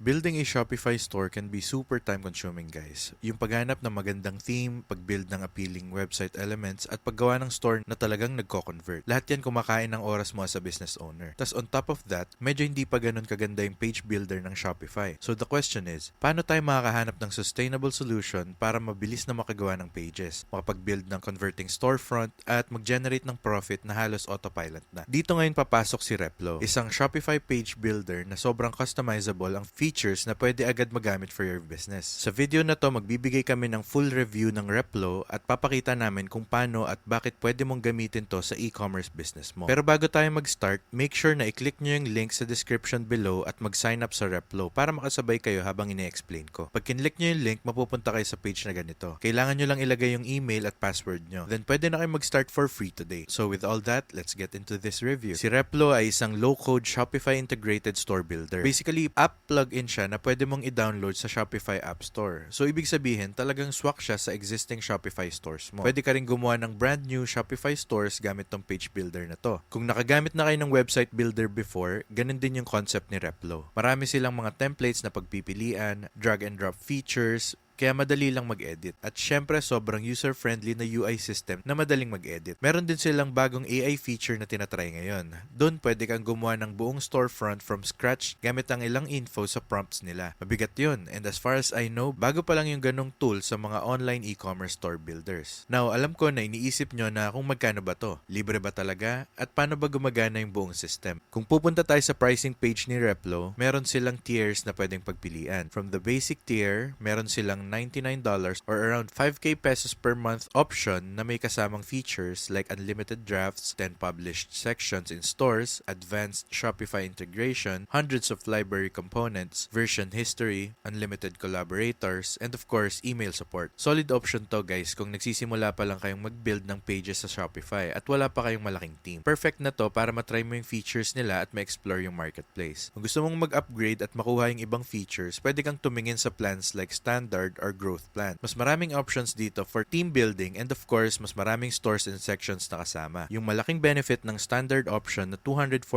Building a Shopify store can be super time-consuming, guys. Yung paghanap ng magandang theme, pag-build ng appealing website elements, at paggawa ng store na talagang nagko-convert. Lahat yan kumakain ng oras mo as a business owner. Tas on top of that, medyo hindi pa ganun kaganda yung page builder ng Shopify. So the question is, paano tayo makakahanap ng sustainable solution para mabilis na makagawa ng pages, makapag-build ng converting storefront, at mag-generate ng profit na halos autopilot na? Dito ngayon papasok si Replo, isang Shopify page builder na sobrang customizable ang features na pwede agad magamit for your business. Sa video na to, magbibigay kami ng full review ng Replo at papakita namin kung paano at bakit pwede mong gamitin to sa e-commerce business mo. Pero bago tayo mag-start, make sure na i-click nyo yung link sa description below at mag-sign up sa Replo para makasabay kayo habang ine-explain ko. Pag kinlik nyo yung link, mapupunta kayo sa page na ganito. Kailangan nyo lang ilagay yung email at password nyo. Then pwede na kayo mag-start for free today. So with all that, let's get into this review. Si Replo ay isang low-code Shopify integrated store builder. Basically, app plug-in siya na pwede mong i-download sa Shopify App Store. So, ibig sabihin, talagang swak siya sa existing Shopify stores mo. Pwede ka rin gumawa ng brand new Shopify stores gamit tong page builder na to. Kung nakagamit na kayo ng website builder before, ganun din yung concept ni Replo. Marami silang mga templates na pagpipilian, drag and drop features, kaya madali lang mag-edit. At syempre, sobrang user-friendly na UI system na madaling mag-edit. Meron din silang bagong AI feature na tinatry ngayon. Doon pwede kang gumawa ng buong storefront from scratch gamit ang ilang info sa prompts nila. Mabigat yun. And as far as I know, bago pa lang yung ganong tool sa mga online e-commerce store builders. Now, alam ko na iniisip nyo na kung magkano ba to? Libre ba talaga? At paano ba gumagana yung buong system? Kung pupunta tayo sa pricing page ni Replo, meron silang tiers na pwedeng pagpilian. From the basic tier, meron silang $99 or around 5k pesos per month option na may kasamang features like unlimited drafts, 10 published sections in stores, advanced Shopify integration, hundreds of library components, version history, unlimited collaborators, and of course, email support. Solid option to, guys, kung nagsisimula pa lang kayong mag-build ng pages sa Shopify at wala pa kayong malaking team. Perfect na to para matry mo yung features nila at ma-explore yung marketplace. Kung gusto mong mag-upgrade at makuha yung ibang features, pwede kang tumingin sa plans like standard or growth plan. Mas maraming options dito for team building and of course, mas maraming stores and sections na kasama. Yung malaking benefit ng standard option na $249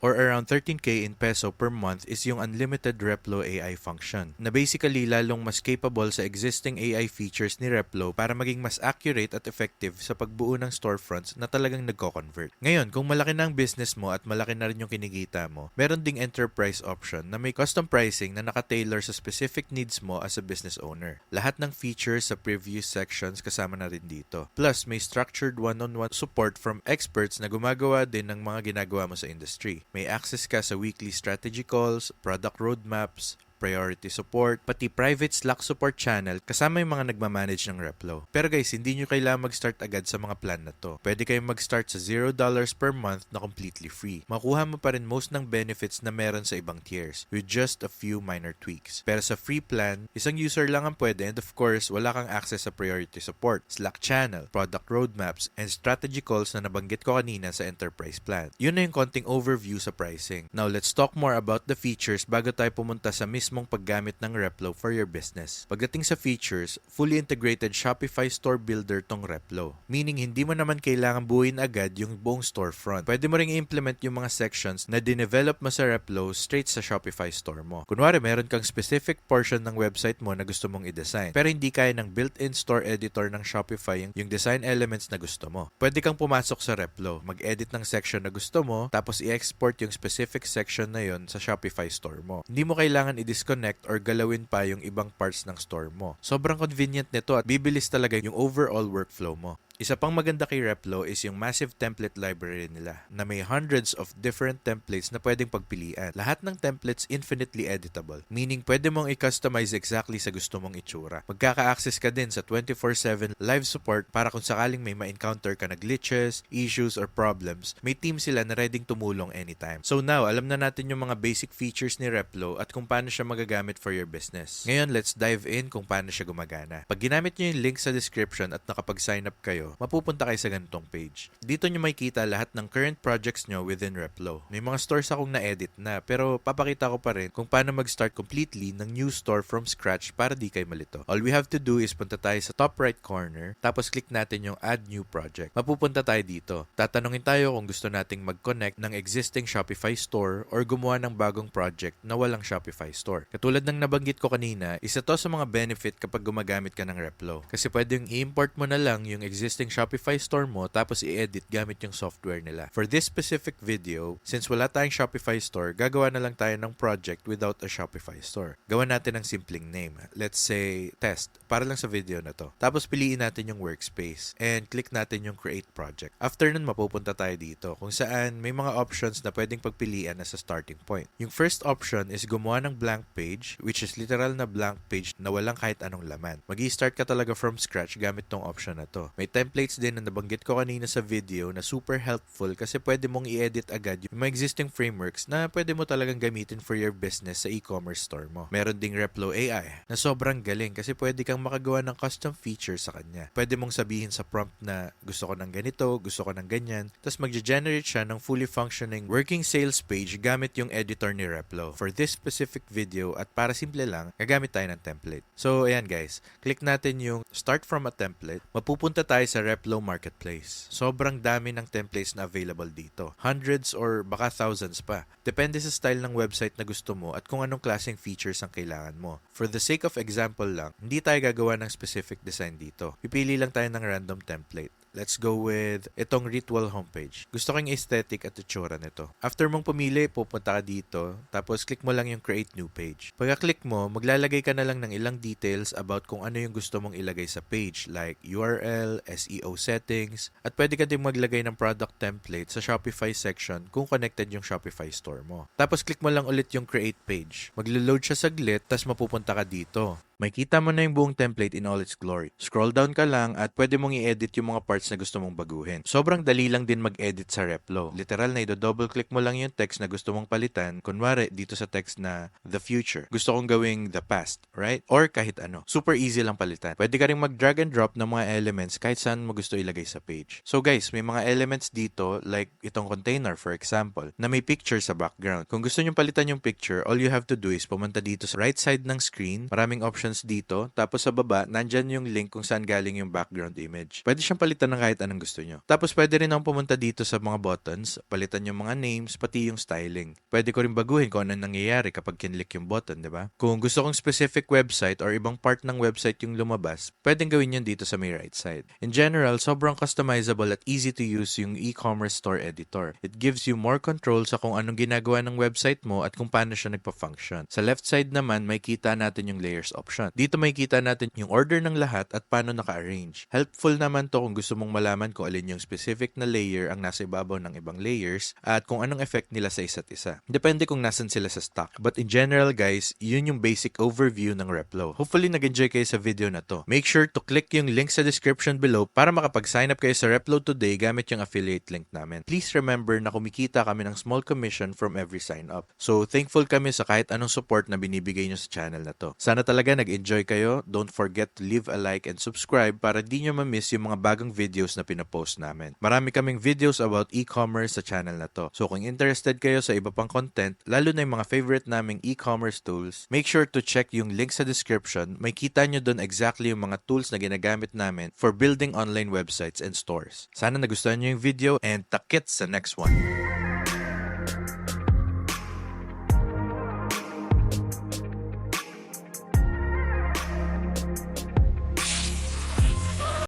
or around 13k in peso per month is yung unlimited Replo AI function na basically lalong mas capable sa existing AI features ni Replo para maging mas accurate at effective sa pagbuo ng storefronts na talagang nagko-convert. Ngayon, kung malaki na ang business mo at malaki na rin yung kinikita mo, meron ding enterprise option na may custom pricing na naka-tailor sa specific needs mo as a business owner. Lahat ng features sa previous sections kasama na rin dito. Plus, may structured one-on-one support from experts na gumagawa din ng mga ginagawa mo sa industry. May access ka sa weekly strategy calls, product roadmaps, priority support, pati private Slack support channel kasama yung mga nagmamanage ng Replo. Pero guys, hindi nyo kailangan mag-start agad sa mga plan na to. Pwede kayong mag-start sa $0 per month na completely free. Makuha mo pa rin most ng benefits na meron sa ibang tiers with just a few minor tweaks. Pero sa free plan, isang user lang ang pwede and of course, wala kang access sa priority support, Slack channel, product roadmaps, and strategy calls na nabanggit ko kanina sa enterprise plan. Yun na yung konting overview sa pricing. Now, let's talk more about the features bago tayo pumunta sa mismong paggamit ng Replo for your business. Pagdating sa features, fully integrated Shopify store builder tong Replo. Meaning, hindi mo naman kailangan buuin agad yung buong storefront. Pwede mo ring i-implement yung mga sections na dinevelop mo sa Replo straight sa Shopify store mo. Kunwari, meron kang specific portion ng website mo na gusto mong i-design, pero hindi kaya ng built-in store editor ng Shopify yung design elements na gusto mo. Pwede kang pumasok sa Replo, mag-edit ng section na gusto mo, tapos i-export yung specific section na yon sa Shopify store mo. Hindi mo kailangan i-disconnect or galawin pa yung ibang parts ng store mo. Sobrang convenient nito at bibilis talaga yung overall workflow mo. Isa pang maganda kay Replo is yung massive template library nila na may hundreds of different templates na pwedeng pagpilian. Lahat ng templates infinitely editable, meaning pwede mong i-customize exactly sa gusto mong itsura. Magkaka-access ka din sa 24/7 live support para kung sakaling may ma-encounter ka na glitches, issues, or problems, may team sila na ready tumulong anytime. So now, alam na natin yung mga basic features ni Replo at kung paano siya magagamit for your business. Ngayon, let's dive in kung paano siya gumagana. Pag ginamit nyo yung link sa description at nakapag-sign up kayo, video, mapupunta kayo sa ganitong page. Dito nyo makikita lahat ng current projects nyo within Replo. May mga stores akong na-edit na, pero papakita ko pa rin kung paano mag-start completely ng new store from scratch para di kayo malito. All we have to do is punta tayo sa top right corner, tapos click natin yung add new project. Mapupunta tayo dito. Tatanungin tayo kung gusto nating mag-connect ng existing Shopify store or gumawa ng bagong project na walang Shopify store. Katulad ng nabanggit ko kanina, isa to sa mga benefit kapag gumagamit ka ng Replo. Kasi pwedeng i-import mo na lang yung existing Shopify store mo tapos i-edit gamit yung software nila. For this specific video, since wala tayong Shopify store, gagawa na lang tayo ng project without a Shopify store. Gawa natin ng simpleng name. Let's say, test. Para lang sa video na to. Tapos piliin natin yung workspace and click natin yung create project. After nun, mapupunta tayo dito kung saan may mga options na pwedeng pagpilian as a starting point. Yung first option is gumawa ng blank page, which is literal na blank page na walang kahit anong laman. Mag-i-start ka talaga from scratch gamit tong option na to. May templates din na nabanggit ko kanina sa video na super helpful kasi pwede mong i-edit agad yung mga existing frameworks na pwede mo talagang gamitin for your business sa e-commerce store mo. Meron ding Replo AI na sobrang galing kasi pwede kang makagawa ng custom features sa kanya. Pwede mong sabihin sa prompt na gusto ko ng ganito, gusto ko ng ganyan, tapos mag-generate siya ng fully functioning working sales page gamit yung editor ni Replo. For this specific video at para simple lang, gagamit tayo ng template. So, ayan guys, click natin yung start from a template. Mapupunta tayo sa Replo Marketplace. Sobrang dami ng templates na available dito. Hundreds or baka thousands pa. Depende sa style ng website na gusto mo at kung anong klaseng features ang kailangan mo. For the sake of example lang, hindi tayo gagawa ng specific design dito. Pipili lang tayo ng random template. Let's go with itong ritual homepage. Gusto ko yung aesthetic at itsura nito. After mong pumili, pupunta ka dito, tapos click mo lang yung create new page. Pagka-click mo, maglalagay ka na lang ng ilang details about kung ano yung gusto mong ilagay sa page like URL, SEO settings, at pwede ka din maglagay ng product template sa Shopify section kung connected yung Shopify store mo. Tapos click mo lang ulit yung create page. Maglo-load siya saglit, tapos mapupunta ka dito. Makikita mo na yung buong template in all its glory. Scroll down ka lang at pwede mong i-edit yung mga parts na gusto mong baguhin. Sobrang dali lang din mag-edit sa Replo. Literal na i-double click mo lang yung text na gusto mong palitan. Kunwari, dito sa text na the future. Gusto kong gawing the past, right? Or kahit ano. Super easy lang palitan. Pwede ka rin mag-drag and drop ng mga elements kahit saan mo gusto ilagay sa page. So guys, may mga elements dito like itong container for example na may picture sa background. Kung gusto nyo palitan yung picture, all you have to do is pumunta dito sa right side ng screen. Maraming options dito. Tapos sa baba, nandyan yung link kung saan galing yung background image. Pwede siyang palitan ng kahit anong gusto nyo. Tapos pwede rin akong pumunta dito sa mga buttons, palitan yung mga names, pati yung styling. Pwede ko rin baguhin kung ano nangyayari kapag kinlik yung button, di ba? Kung gusto kong specific website or ibang part ng website yung lumabas, pwedeng gawin yun dito sa may right side. In general, sobrang customizable at easy to use yung e-commerce store editor. It gives you more control sa kung anong ginagawa ng website mo at kung paano siya nagpa-function. Sa left side naman, may kita natin yung layers option. Dito makikita natin yung order ng lahat at paano naka-arrange. Helpful naman to kung gusto mong malaman kung alin yung specific na layer ang nasa ibabaw ng ibang layers at kung anong effect nila sa isa't isa. Depende kung nasan sila sa stock. But in general guys, yun yung basic overview ng Replo. Hopefully nag-enjoy kayo sa video na to. Make sure to click yung link sa description below para makapag-sign up kayo sa Replo today gamit yung affiliate link namin. Please remember na kumikita kami ng small commission from every sign up. So thankful kami sa kahit anong support na binibigay nyo sa channel na to. Sana talaga nag-enjoy kayo. Don't forget to leave a like and subscribe para di nyo ma-miss yung mga bagong videos na pinapost namin. Marami kaming videos about e-commerce sa channel na to. So kung interested kayo sa iba pang content, lalo na yung mga favorite naming e-commerce tools, make sure to check yung link sa description. May kita nyo doon exactly yung mga tools na ginagamit namin for building online websites and stores. Sana nagustuhan nyo yung video and takit sa next one.